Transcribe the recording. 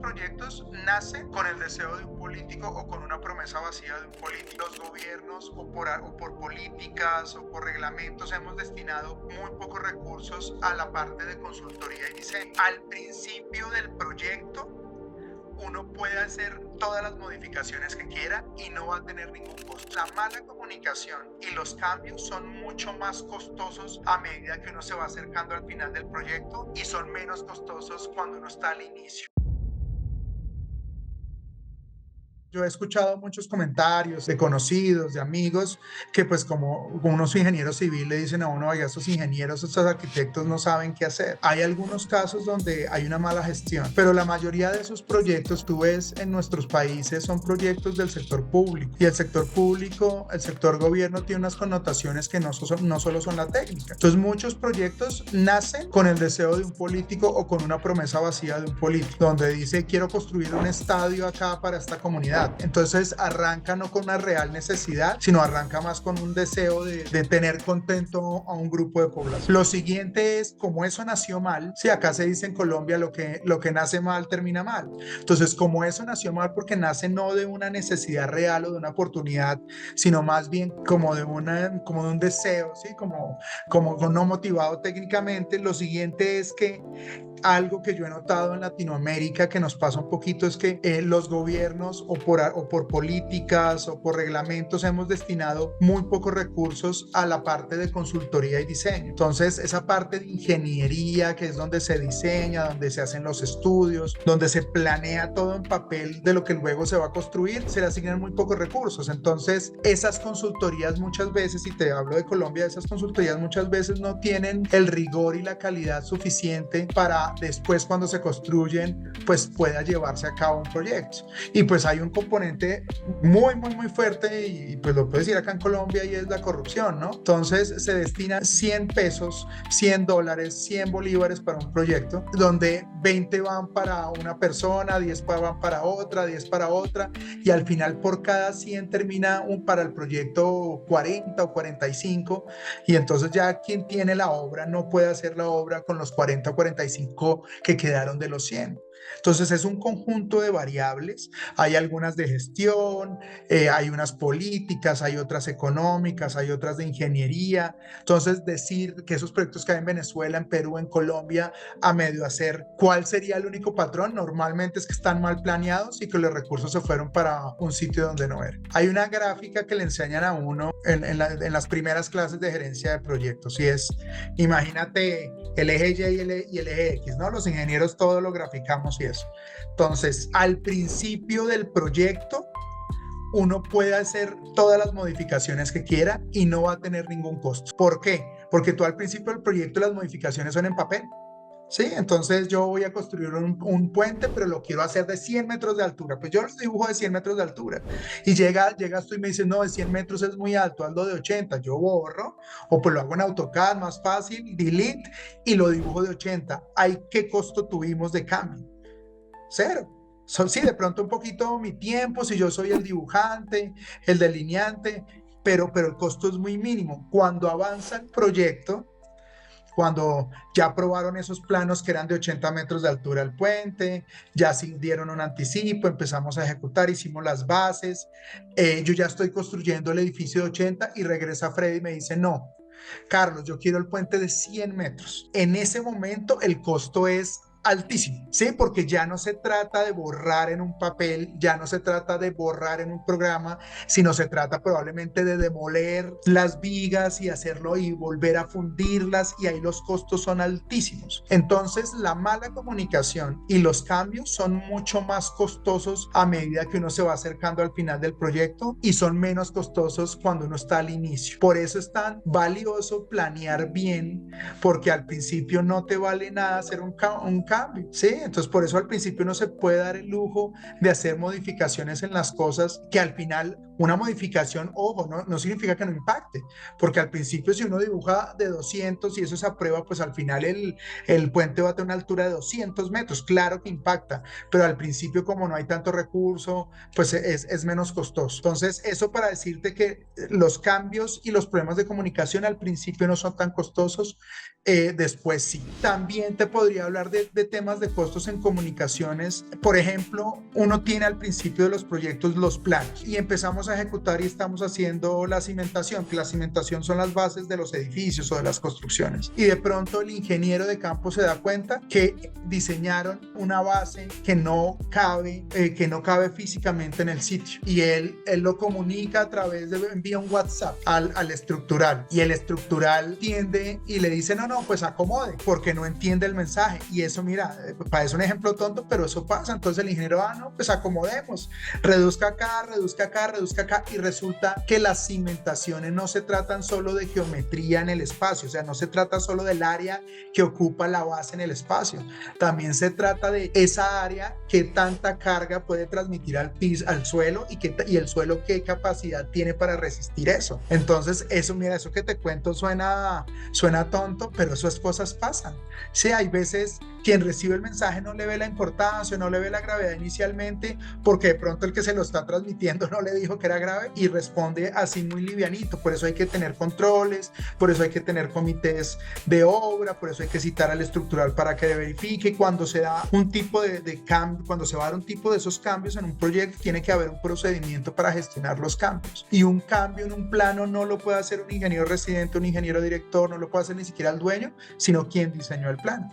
proyectos nacen con el deseo de un político o con una promesa vacía de un político. Los gobiernos o por políticas o por reglamentos hemos destinado muy pocos recursos a la parte de consultoría y diseño. Al principio del proyecto uno puede hacer todas las modificaciones que quiera y no va a tener ningún costo. La mala comunicación y los cambios son mucho más costosos a medida que uno se va acercando al final del proyecto y son menos costosos cuando uno está al inicio. Yo he escuchado muchos comentarios de conocidos, de amigos, que pues como unos ingenieros civiles le dicen a uno, oiga, estos ingenieros, estos arquitectos no saben qué hacer. Hay algunos casos donde hay una mala gestión, pero la mayoría de esos proyectos, tú ves en nuestros países, son proyectos del sector público. Y el sector público, el sector gobierno tiene unas connotaciones que no solo son la técnica. Entonces muchos proyectos nacen con el deseo de un político o con una promesa vacía de un político, donde dice, quiero construir un estadio acá para esta comunidad. Entonces arranca no con una real necesidad, sino arranca más con un deseo de tener contento a un grupo de población. Lo siguiente es, como eso nació mal, si acá se dice en Colombia lo que nace mal termina mal. Entonces, como eso nació mal porque nace no de una necesidad real o de una oportunidad, sino más bien como de un deseo, ¿sí? como no motivado técnicamente, lo siguiente es que algo que yo he notado en Latinoamérica que nos pasa un poquito es que los gobiernos o por políticas o por reglamentos hemos destinado muy pocos recursos a la parte de consultoría y diseño. Entonces, esa parte de ingeniería, que es donde se diseña, donde se hacen los estudios, donde se planea todo en papel de lo que luego se va a construir, se le asignan muy pocos recursos. Entonces, esas consultorías muchas veces, y te hablo de Colombia, esas consultorías muchas veces no tienen el rigor y la calidad suficiente para después, cuando se construyen, pues pueda llevarse a cabo un proyecto. Y pues hay un componente muy fuerte, y pues lo puedes decir acá en Colombia, y es la corrupción, ¿no? Entonces se destina 100 pesos, 100 dólares, 100 bolívares para un proyecto, donde 20 van para una persona, 10 van para otra, 10 para otra, y al final por cada 100 termina para el proyecto 40 o 45, y entonces ya quien tiene la obra no puede hacer la obra con los 40 o 45 que quedaron de los 100. Entonces es un conjunto de variables, hay algunas de gestión, hay unas políticas, hay otras económicas, hay otras de ingeniería. Entonces decir que esos proyectos que hay en Venezuela, en Perú, en Colombia, a medio hacer, ¿cuál sería el único patrón? Normalmente es que están mal planeados y que los recursos se fueron para un sitio donde no era. Hay una gráfica que le enseñan a uno en las primeras clases de gerencia de proyectos, y es, imagínate el eje Y y el eje X, ¿no? Los ingenieros todo lo graficamos y eso. Entonces, al principio del proyecto, uno puede hacer todas las modificaciones que quiera y no va a tener ningún costo. ¿Por qué? Porque tú al principio del proyecto las modificaciones son en papel. Sí, entonces yo voy a construir un puente, pero lo quiero hacer de 100 metros de altura. Pues yo los dibujo de 100 metros de altura. Y llegas tú y me dices, no, de 100 metros es muy alto, hazlo de 80. Yo borro, o pues lo hago en AutoCAD, más fácil, delete, y lo dibujo de 80. ¿Hay qué costo tuvimos de cambio? Cero. Sí, de pronto un poquito mi tiempo, si yo soy el dibujante, el delineante, pero el costo es muy mínimo. Cuando avanza el proyecto, cuando ya aprobaron esos planos que eran de 80 metros de altura el puente, ya sí dieron un anticipo, empezamos a ejecutar, hicimos las bases, yo ya estoy construyendo el edificio de 80 y regresa Freddy y me dice, no, Carlos, yo quiero el puente de 100 metros. En ese momento el costo es altísimo, ¿sí? Porque ya no se trata de borrar en un papel, ya no se trata de borrar en un programa, sino se trata probablemente de demoler las vigas y hacerlo y volver a fundirlas, y ahí los costos son altísimos. Entonces, la mala comunicación y los cambios son mucho más costosos a medida que uno se va acercando al final del proyecto, y son menos costosos cuando uno está al inicio. Por eso es tan valioso planear bien, porque al principio no te vale nada hacer un cambio, ¿sí? Entonces por eso al principio no se puede dar el lujo de hacer modificaciones en las cosas, que al final una modificación, ojo, no significa que no impacte, porque al principio si uno dibuja de 200 y eso se aprueba, pues al final el puente va a tener una altura de 200 metros, claro que impacta, pero al principio como no hay tanto recurso, pues es menos costoso. Entonces eso para decirte que los cambios y los problemas de comunicación al principio no son tan costosos, después sí. También te podría hablar de de temas de costos en comunicaciones, por ejemplo, uno tiene al principio de los proyectos los planos y empezamos a ejecutar y estamos haciendo la cimentación, que la cimentación son las bases de los edificios o de las construcciones. Y de pronto el ingeniero de campo se da cuenta que diseñaron una base que no cabe físicamente en el sitio. Y él lo comunica a través de, envía un WhatsApp al estructural. Y el estructural tiende y le dice, no, pues acomode, porque no entiende el mensaje. Y eso, mira, parece un ejemplo tonto, pero eso pasa. Entonces el ingeniero, no, pues acomodemos, reduzca acá, y resulta que las cimentaciones no se tratan solo de geometría en el espacio, o sea, no se trata solo del área que ocupa la base en el espacio, también se trata de esa área que tanta carga puede transmitir al piso, al suelo, y el suelo qué capacidad tiene para resistir eso. Entonces, eso, mira, eso que te cuento suena tonto, pero esas cosas pasan. Sí, hay veces quien recibe el mensaje no le ve la importancia, no le ve la gravedad inicialmente, porque de pronto el que se lo está transmitiendo no le dijo que era grave y responde así muy livianito. Por eso hay que tener controles, por eso hay que tener comités de obra, por eso hay que citar al estructural para que verifique. Cuando se da un tipo de cambio, cuando se va a dar un tipo de esos cambios en un proyecto, tiene que haber un procedimiento para gestionar los cambios. Y un cambio en un plano no lo puede hacer un ingeniero residente, un ingeniero director, no lo puede hacer ni siquiera el dueño, sino quien diseñó el plano.